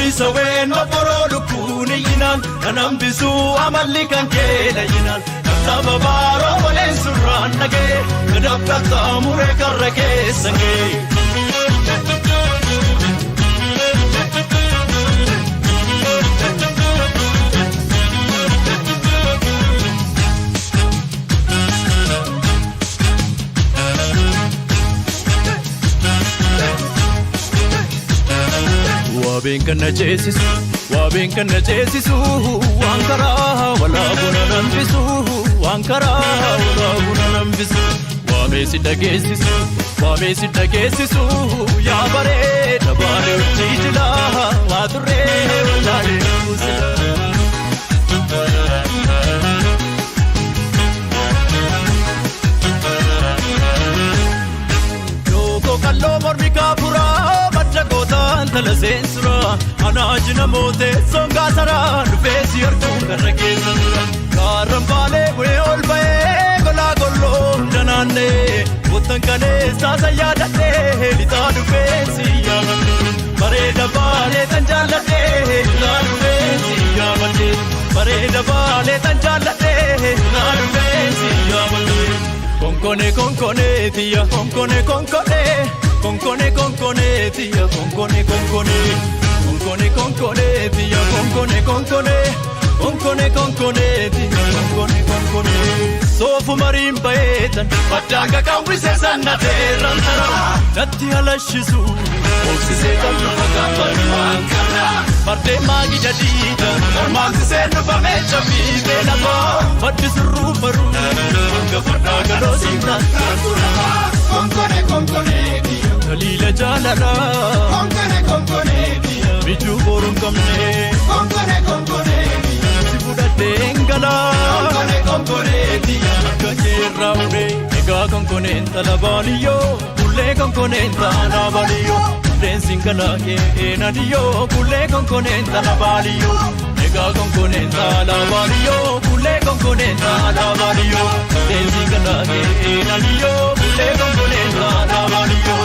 Sawen maporo kuni yinan kanam bisu amalli kan kela yinan kataba baro walen surran nage kadab katamure karrake sange Wabin kana jesisu wankara wala guna nambisu wankara wala guna nambisu wamesi dagesisu ya bare dabare utijila wadure walale usila Yoko kallo mormika pura Tala sensura anajna mote songa sara nufesi artu karake sura karambale we ol bae gola gollo janane utan kale sasa yadate lita nufesi yamane pareda bale tanjalate lita nufesi yamane pareda bale tanjalate lita nufesi yamane konkone tia konkone Konkone tia konkone tia konkone tia konkone sofu marimba etan patanga kambrise sanna terantara natti halashisu oksise kallu pakapani wankana marte magi jadida marmansi senu pamecha bide lama madisru maru gafada galo sinta konkone Kalila jalala konkone tia biju borum kamne konkone sibuda dengala konkone tia kajera ude ega konkone talabaliyo kulle konkone talabaliyo dancing kala ke enadiyo kulle konkone talabaliyo ega konkone talabaliyo kulle konkone talabaliyo dancing kala ke enadiyo kulle konkone talabaliyo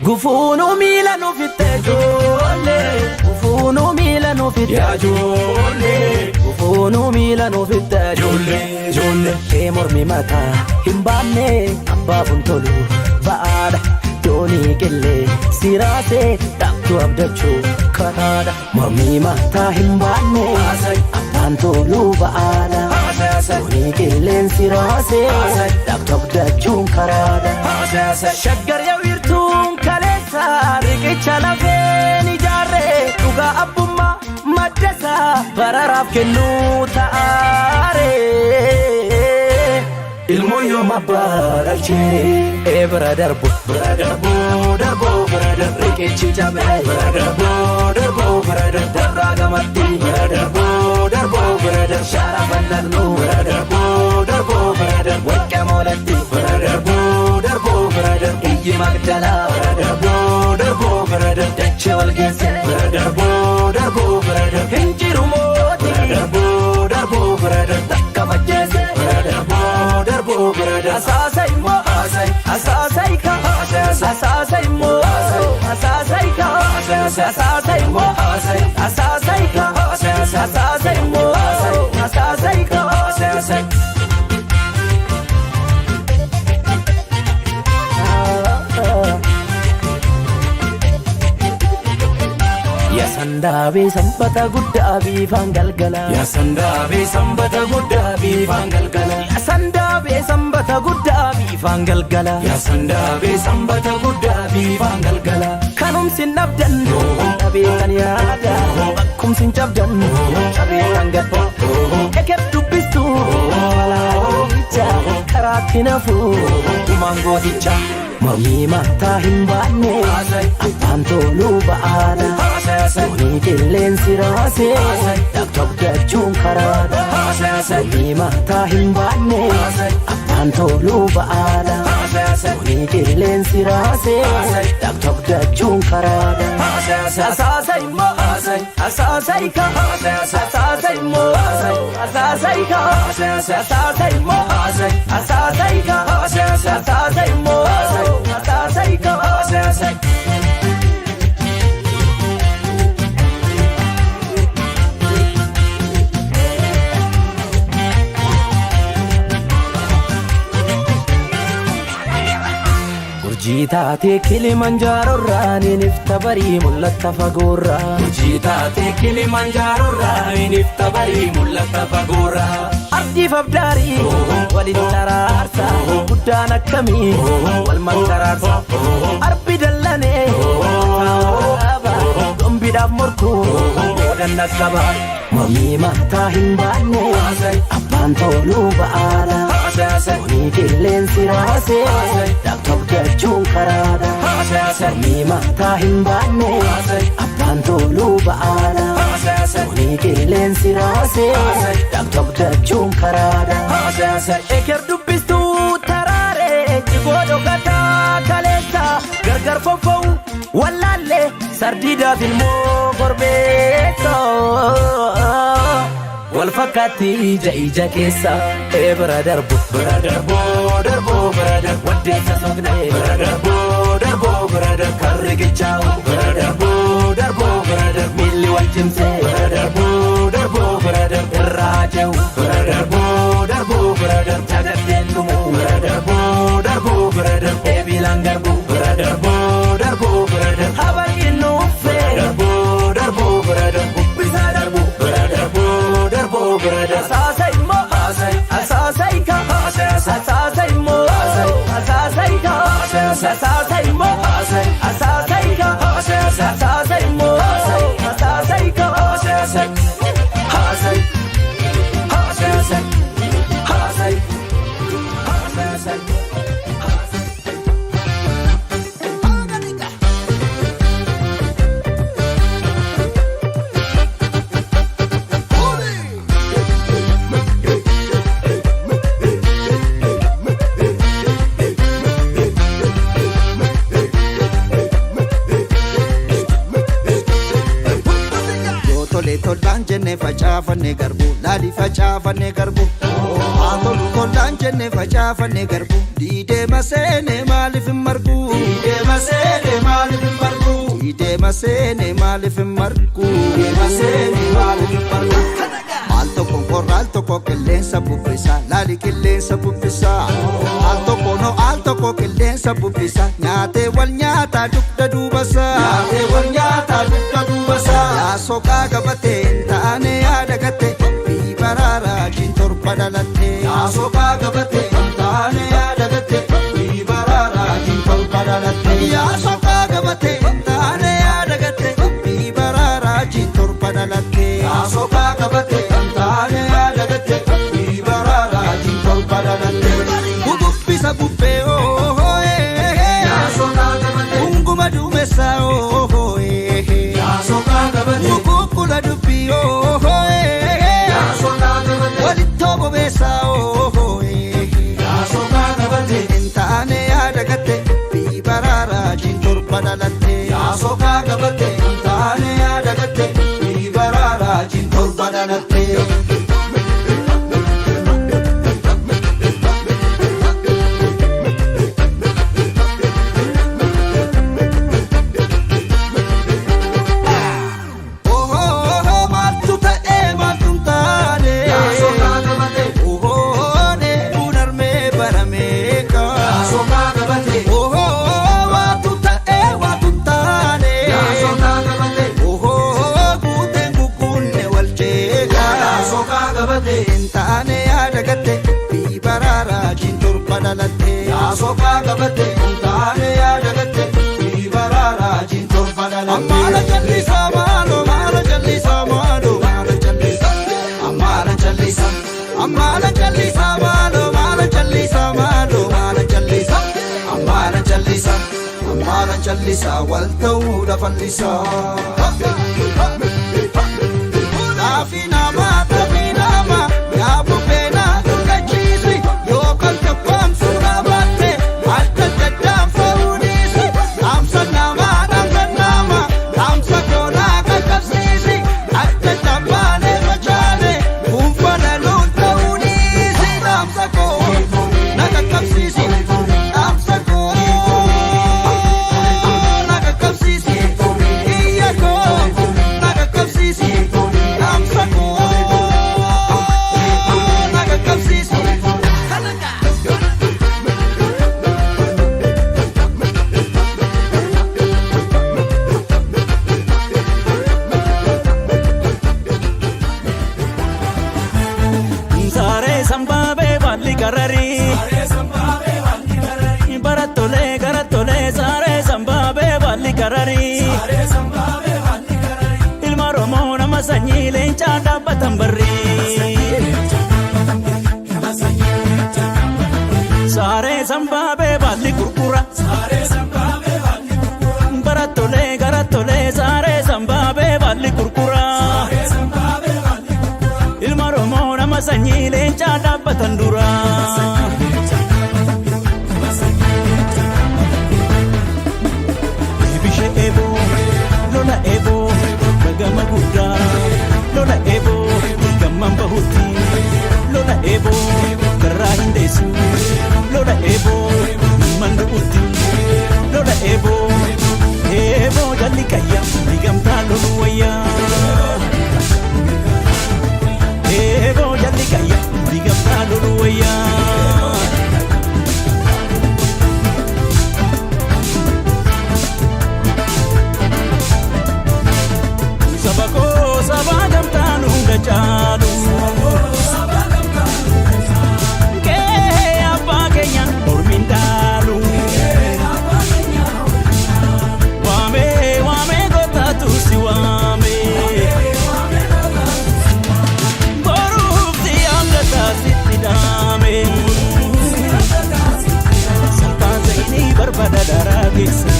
Gufunu milano fitte jolle Gufunu milano fitte jolle Gufunu milano fitte jolle Ke mormi mata himbane abba funtolu baada doni kelle sirase taktu abdachu kanada mormi mata himbane abban tolu baada doni kelle sirase taktu abdachu kanada shaggar ya wirtun kalesa riqicha lafeni jarre tuga abbumma maddasa bararaf kennu taare ilmo yoma baralche brother riqichi jabe brother daragamatti brother sharaballu brother wakamolatti brother Iji Magdala brother Dachewal Gese brother Hinjiru Moti brother Takka Majese brother Asasai mo Asasai ka Asasai mo Asasai ka Asasai mo Asasai ka Asasai mo Asasai ka Sandabe sambata gudda bifan galgala ya sandabe sambata gudda bifan galgala ya sandabe sambata gudda bifan galgala ya sandabe sambata gudda bifan galgala kanum sinabdan tabe kan yaada kum sinjabdan tabe kan gatto ekep dubbistu wala cha karatina fu mango dicha Mormi mata himbane ba'aadha Sunii qilleensi raasee dhagdhagdachuun karaadha Sunii mataa hin baanne abbaan toluu ba'aadha Sunii qilleensi raasee dhagdhagdachuun karaadha Asaasa immoo asaasa ika asaasa immoo asaasa ika asaasa immoo asaasa ika asaasa immoo asaasa ika Urjiitaatee Kilimanjaarorraa ninifta barii mul'atta fagoorraa Urjiitaatee Kilimanjaarorraa ninifta barii mul'atta fagoorraa Ardiif abdaarii waliin taraarsa guddaan akkamii wal mankaraarsa Arbi dallanee taa'aaba gombiidhaaf morkuu godhan dhaqqaba Mormii mataa hin baanne abbaan toluu ba'aadha Sunii qilleensi raasee dhagdhagdachuun karaadha Mormii mataa hin baanne abbaan toluu ba'aadha Sunii qilleensi raasee dhagdhagdachuun karaadha Eker dubbistuu taraaree jigoo dhokataa kaleessa gargar foffa'u wallaallee sardiidhaaf ilmoo korbeessa Wal fakkaatti ija keessa bira darbu bira darbu bira darbu waddeessa sognee bira darbu bira darbu karri gichaa'u bira darbu bira darbu milli wal cimsee bira darbu bira darbu irraa jehu bira darbu bira darbu jagatteen dhumu bira darbu bira darbu eebilaan garbu bira darbu bira darbu habaqiin nuuffee darbu bira darbu bisaa darbu bira darbu Asaasa immoo asaasa ika asaasa immoo asaasa ika asaasa immoo asaasa ika asaasa immoo asaasa ika Tollaan jenne facaafanne garbu laali facaafanne garbu Atolu tollaan jenne facaafanne garbu Diidee maseene maaliif hin margu Diidee maseene maaliif hin margu Diidee maseene maaliif hin margu Diidee maseene maaliif hin margu Al tokko qorra al tokko qilleensa bubbisa laali qilleensa bubbisa Al tokko no al tokko qilleensa bubbisa Nyaatee wal nyaata dugda duubasa Nyaatee wal nyaata dugda duubasa Soqaa gabateen taane yaada gatte bii baraara jintorba dhalatte soqaa gabateen taane yaada gatte bii baraara jintorba dhalatte soqaa gabateen taane yaada gatte bii baraara jintorba dhalatte soqaa gabateen taane yaada gatte bii baraara jintorba dhalatte bububbisa bubbee soqaa gabateen unguma duumessa Mukukula dubbi walittobo beessa intaane yaada gatte bii baraara jintorba dhalatte soqaa gabatte intaane yaada gatte bii baraara jintorba dhalatte Intaane yaada gatte bii baraara jintorba dhalatte soqaa gabatte intaane yaada gatte bii baraara jintorba dhalatte Ammaala jallisa maalo maala jallisa maalo maala jallisa Ammaala jallisa Ammaala jallisa maalo maala jallisa maalo maala jallisa Ammaala jallisa Ammaala jallisa fallisaa wal ta'uudha fallisaa. Laafii namaa taphii namaa yaa bubbee naa gurgachiisi yookaan tokkoomsuu dhaabatte adda daddaan fa'uudhiisi dhaamsa namaa dhaamsa namaa dhaamsa koolaa qaqqabsiisi adda dabbaanee machaane kuunfana luun ta'uudhiisi dhaamsa koo na qaqqabsiisi dhaamsa koo na qaqqabsiisi iyya koo na qaqqabsiisi. Ilma Oromoo nama sanyii leencaa dhaabbatan barrii. Saaree sanbaabee baalli gurgura. Barattolee garattolee saaree sanbaabee baalli gurgura. Ilma Oromoo nama sanyii leencaa dhaabbatan dura. Lola ebo, bagama gudda. Lola ebo, gamman bahutti. Lola ebo, karraa hin deessu. Lola ebo, mandu utti. Lola ebo, ebo jalli kayya, digamtaa lolu wayyaa. Ebo jalli kayya, digamtaa lolu wayyaa. Sabaa gamtaan hunda caalu kee abbaa keenya ormiin dhaalu waamee gootaatu si waamee boruuf si abdataa sitti dhaamee salphaan zayinii barbada daraa keessa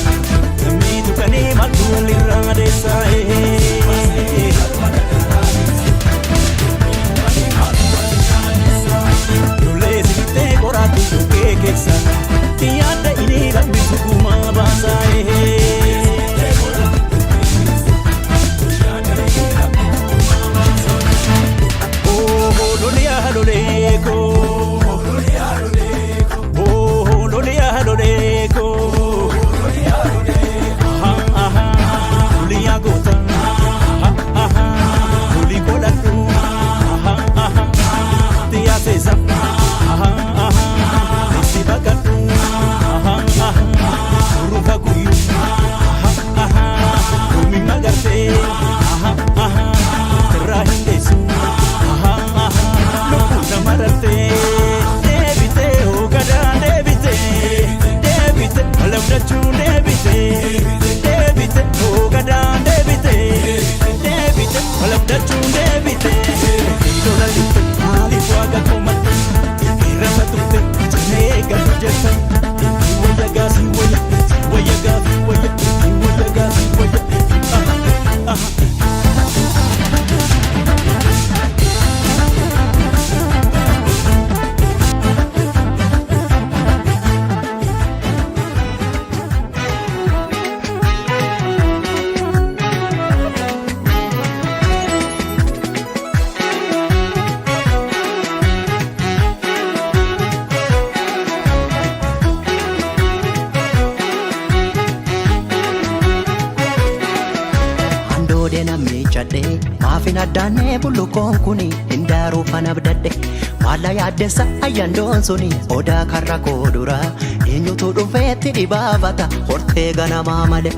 namni tuqanii maltuun irraa deessaa'ee. Tiada ini lambi suku mabasa oh lolia loleko oh lolia loleko aha lolia gota aha loli kolatu aha tia sesa aha Bagatu, rupa kuyu, rumi magarte, terahin desu, lokuna marate, debite, ogada debite, malam dacu debite, ogada debite, malam dacu debite, dola lipe, alifu agak komat, irama tukte. Nega jasa, waya gasi waya, waya gasi waya, waya gasi waya. Maafin addaanee bullukoon kuni hindaaruu fan abdadde maalla yaaddessa ayyandoon suni odaa karra koo dura eenyutu dhufeetti dhibaafata hortee ganamaa male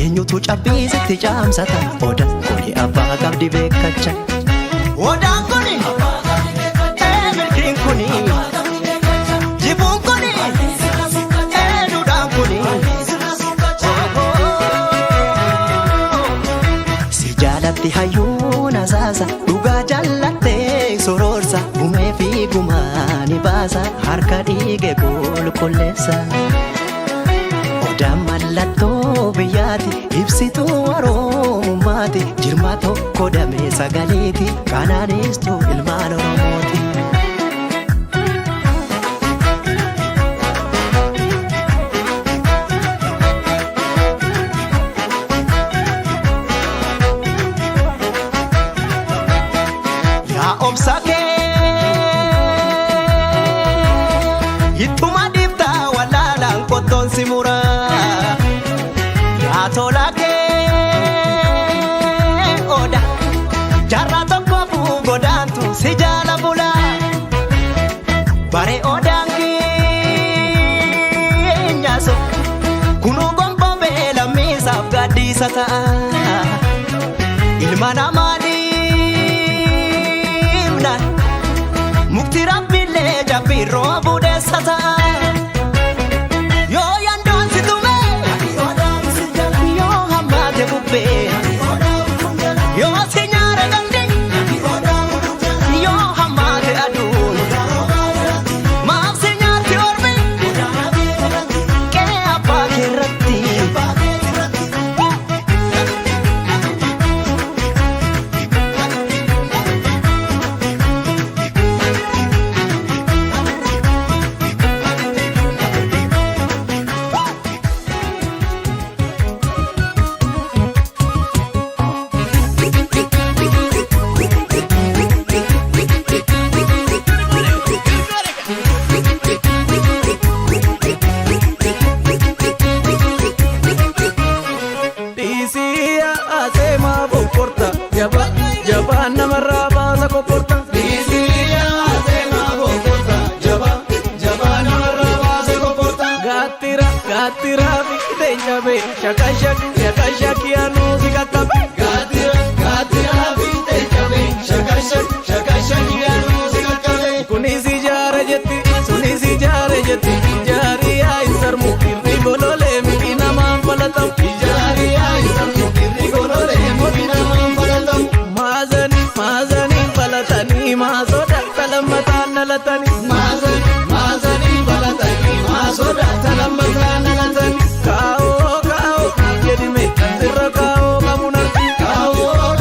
eenyutu cabbiisitti caamsata odaa kuni abbaa qabdi beekacha odaan kuni milkiin kuni jibuun kuni duudhaan kuni si jaalatti hayyuun asaasa dhugaa jallattee sororsa gumee fi gumaani baasa harka dhiige qulqulleessa odaan mallattoo aadaati ibsituu Oromummaati jirma tokko damee sagaleeti kanaanistuu ilmaan Oromooti. Obsake ittuma dibta walalaan qottoon si mura yaa tolake oda jarra tokko buu godaantu si jaala bula bare odaan keenyaaso kunuu gonboo beela miisaaf gaddiisa ta'a ilma namaa mukti rabbiillee jabbii roobu deessata yoo yandoon si tume yoo hammaate bubbee yoo si nyaare gandi yoo hammaate aduun maaf si nyaarti ormi qe'ee abbaa keerratti Jabaan namarraa baasa kopporta jabaan namarraa baasa kopporta Gaatira fiixeen cabee shakashak yaanuu si qaqqabe Gaatira fiixeen cabee shakashak yaanuu si qaqqabe kunis ijaara jetti sunis ijaare jetti ijaariyaa hin sarmu irri gololee miti namaan falatamu ijaariyaa hin sarmu irri gololee miti namaan falatamu Maazanii balatanii maasoda talammataan nalatanii Maazanii balatanii maasoda talammataan nalatanii Kaa'oo naaf jedhime sirra kaa'oo qabuun argi Kaa'oo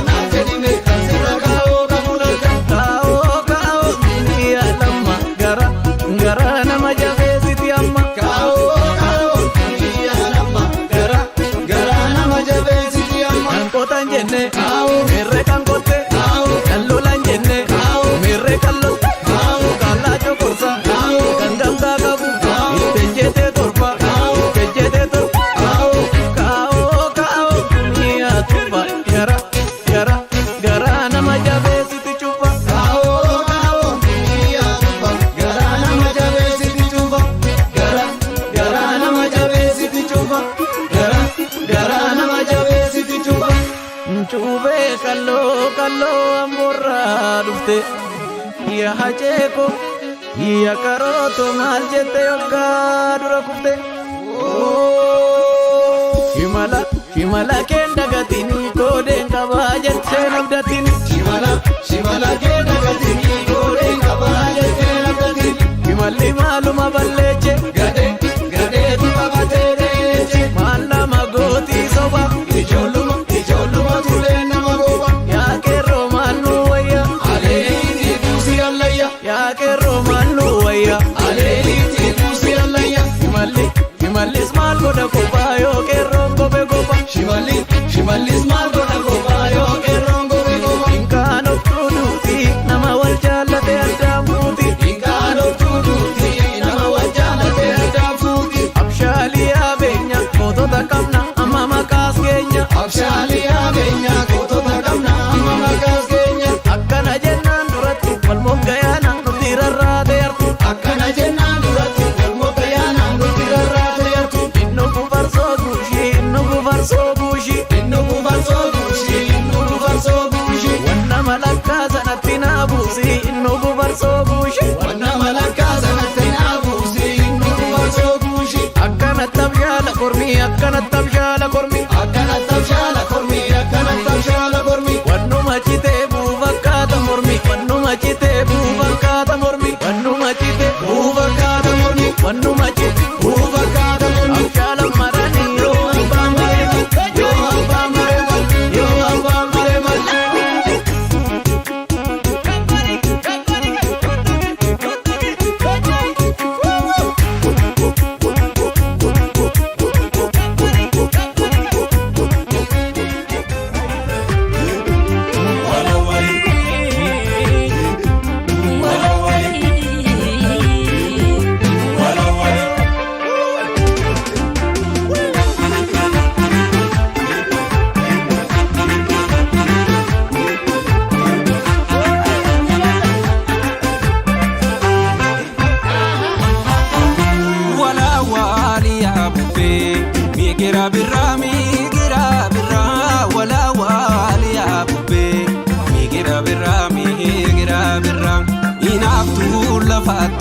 naaf jedhime sirra kaa'oo qabuun argi Kaa'oo ni yaalamma gara nama jabeessiti amma Kaa'oo ni yaalamma gara nama jabeessiti amma Kan qotan jenne mirre kan qotte kallolan jenne mirre kallotte kallaa cokorsa kan gamtaa qabu ittiin jettee torba kaa'oo ni yaatuba gara nama jabeessiti cufa Kaa'oo ni yaatuba gara nama jabeessiti cufa gara nama jabeessiti cufa gara nama jabeessiti cufa Chubee kalloo amborraa dhufte yaa haceeko yaa karooto maal jette yoggaa dura kufte shimala keen dagatini koodeen qabaa jettee nabdatini shimala keen dagatini koodeen qabaa jettee nabdatini shimalli maaluma balleeche gadeetu qabatee deeche maal nama gootii soba ijoolluma tulee nama gooba yaa keerroo maalnu wayya aleeliitii buusii allayya yaa keerroo maalnu wayya aleeliitii buusii allayya shimallis maal godha kophaa yoo keerroon gobe goba shimallis maal godha kophaa yoo keerroon gobe goba hinkaan of tuuduuti nama wal jaallate addaan fuuti hinkaan of tuuduuti nama wal jaallate addaan fuuti abshaaliyaa beenya gootota qabna amma maqaas keenya abshaaliyaa beenya gootota qabna amma maqaas keenya akkana jennaan duratti wal moggayaana nuti rarraate yartu akkana jennaan duratti wal moggayaana nuti rarraate yartu innu gufarsoo guushii wanna malakkaa sanatti naa buusi innu gufarsoo guushii wanna malakkaa sanatti naa buusi innu gufarsoo guushii akkanatti abshaala kormii akkanatti abshaala kormii akkanatti abshaala kormii akkanatti abshaala kormii wannuma citee buufakkaata mormii wannuma citee buufakkaata mormii wannuma citee buufakkaata mormii wannuma citee buufakkaata mormii abshaala maranii yoo abbaan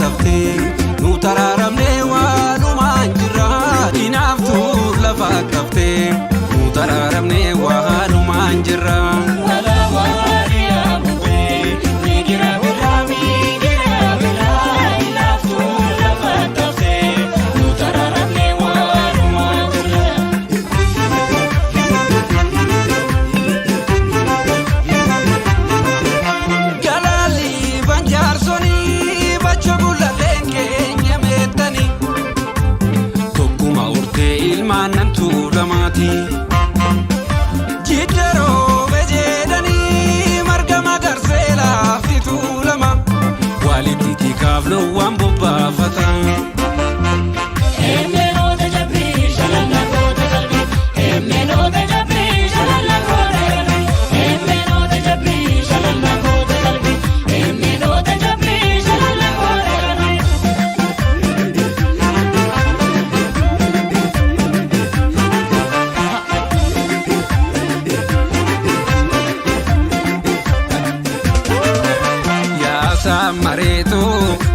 kafte nu tararamne walumaan jirra inaaftu lafa kafte nu tararamne walumaan jirra Jidaro bejedani marga magarsela fitulama waliti tikavlo wambo bafata Emeno de jabri shalala kota kalbi Emeno de jabri shalala kota kalbi Emeno de jabri shalala kota kalbi Emeno de jabri shalala kota kalbi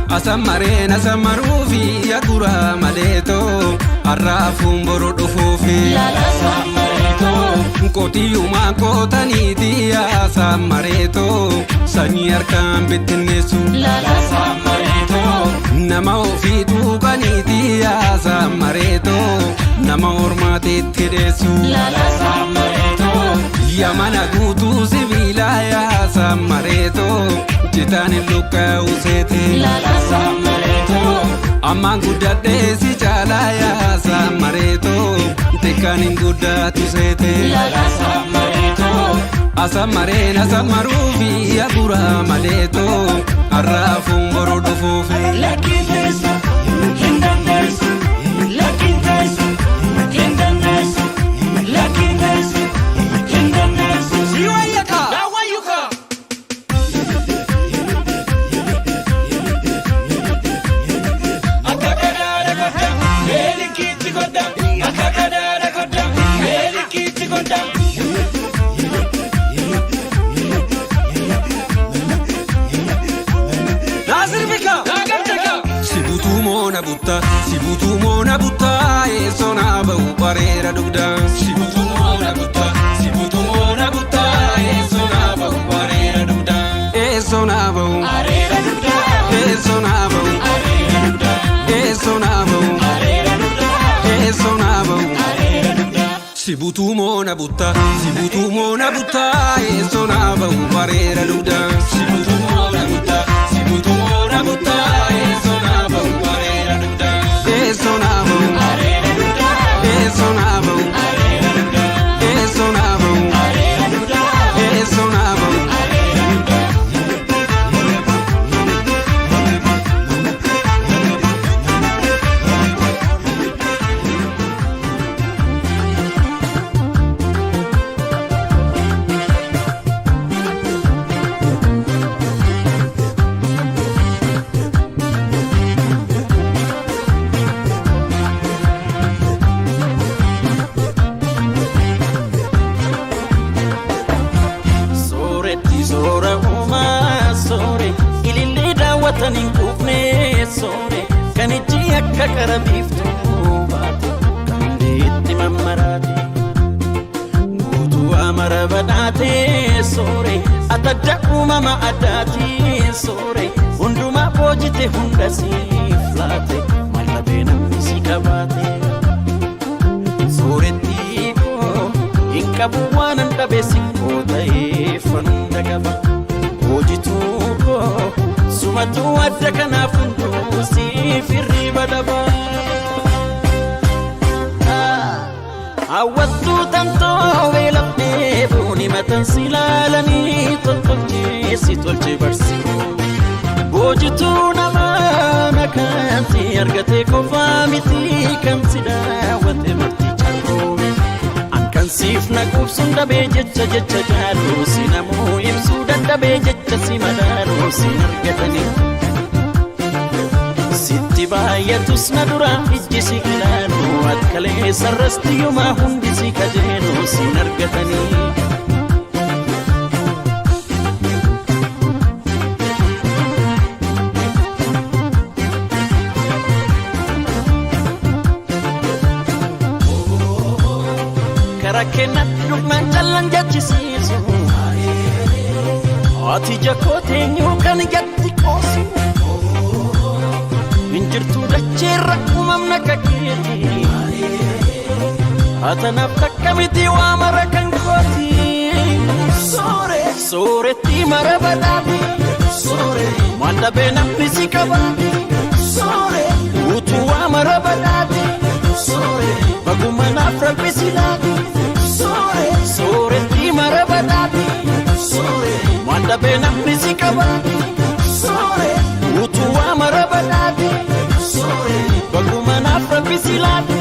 Asamarena samarufi yagura maleto arrafun borodo fofi Lala samareto Kotiyuma kotaniti asamareto sanyar kan bitnesu Lala samareto Nama ofitu kaniti asamareto nama ormati tidesu Lala samareto Yamana gutu sivila ya samareto Jitani luka usete Lala samareto Amma gudadhe si chala ya samareto Tekanin gudatu sete Lala samareto Asamarena samarufi agura maleto Arrafun borodo fofi Lucky face, hindernis, lucky face, hindernis, lucky face, hindernis. Siwayaka Dawayuka. Akakadara koda, meli kiti koda. Akakadara koda, meli kiti koda. Nazir bika Nagartaka. Sibutu mona butta Esona bau barera dugda Sibutu mona butta Esona bau barera dugda Esona bau Arera duda, Esona bau arera duda, Esona bau arera duda, Esona bau arera duda. Sibutu mona butta Esona bau barera dugda Sibutu mona butta Esona bau barera dugda Esona bau Arera duda, Esona bau arera duda, Esona bau arera duda, Esona bau arera duda. Watanin kufne sore kanichi akka karabiftu baatu kandeetti mammarate guutu amara badhaate sore atadda uumama addaati sore hundumaa boojite hunda siif laate mallabee namni si qabaate sooretti hin qabu waanan dhabe sikkoo ta'ee fanda qaba hoojituu Sumatu adda kanaaf hunduu siif hirriba dhaba Hawwattuu tamtoo beelafnee buuni matan si laalanii toltolchee si tolche barsiifuu Boojituu namaa nakansi argatee qofaa miti kamsi daawwate marti caaluu Ankansiif naquubsuun dhabee jecha jaaluu si namuu ibsuu dadhabee jecha si madaaluu si argatanii Sitti baay'atus na dura ijji si ilaaluu akkalee sarrasti yumaa hundi si kajeeluu si argatanii kenna dhugnan callan jechisiisu ati jakoteenyu kan gatti qoosu injirtu dacheerra uumamna kakeeti atanaaf takkamiti waa mara kan kooti sooretti mara badhaati wanta beenamni si qabaati utu waa mara badhaati baguma naaf rabbi si laati sooretti mara badhaati wanta beenamni si qabaati utu waa mara badhaati baguma naaf rabbi si laati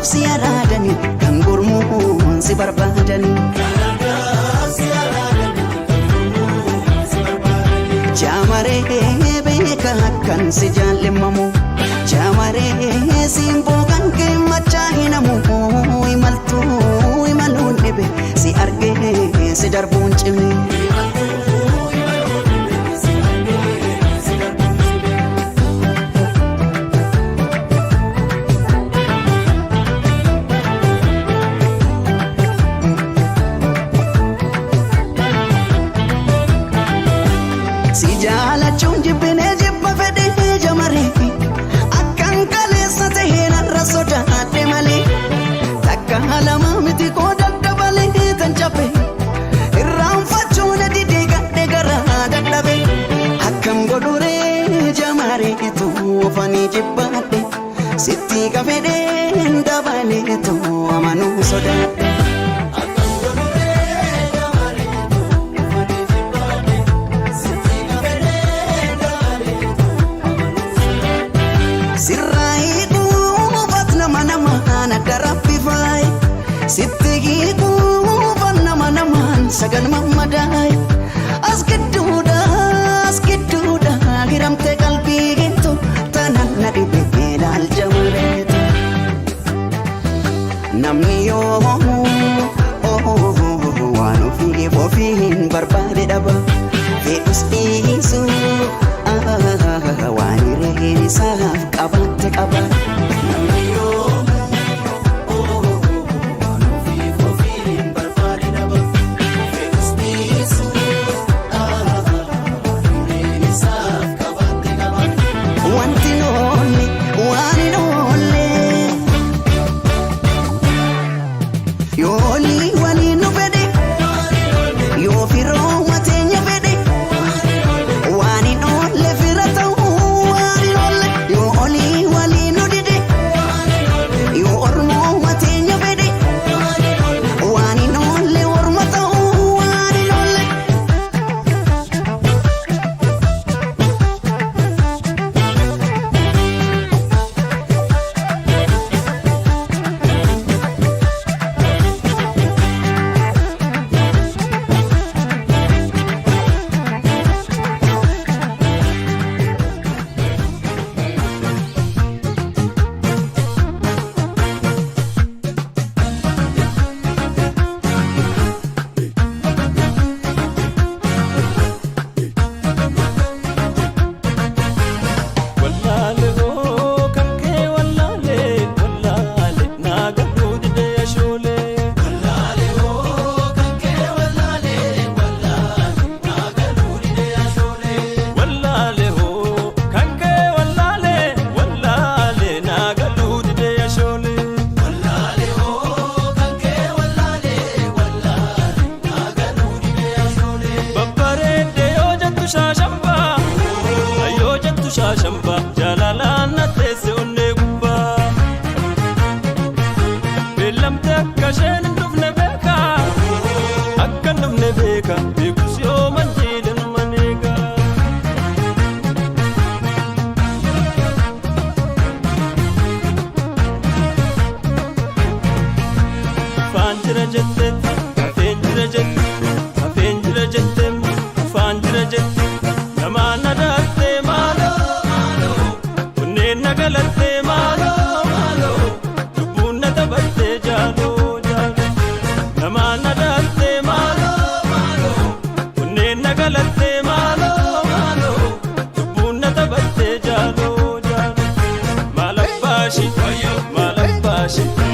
si yaadani kan gurmuun si barbaadani jaamaree beeka kan si jaallimamu jaamaree simboo kan kee machaa hinamu imaluun dhibe si argee si darbuun cime sitti kafede ndabale to amanu soda sirai ku batna mana mana darapi vai sitti ku batna mana man sagan mamadai askeduda hiramte kalbi gitu tanan nadi belal jamaret namni yo wanu fi bofin barbade daba feus isu wani re saf qabat qabat namni yo wanu fi bofin barbade daba feus isu wani saf qabat qabat wanti nonni wani nolle yoli wali no vede yo firo matenya vede wani nolle firata wani nolle yoli wali no malo malo Dubuna tabatte jalo jalo Namana datte malo malo Kunne nagalatte malo malo Dubuna tabatte jalo jalo Malabashi malabashi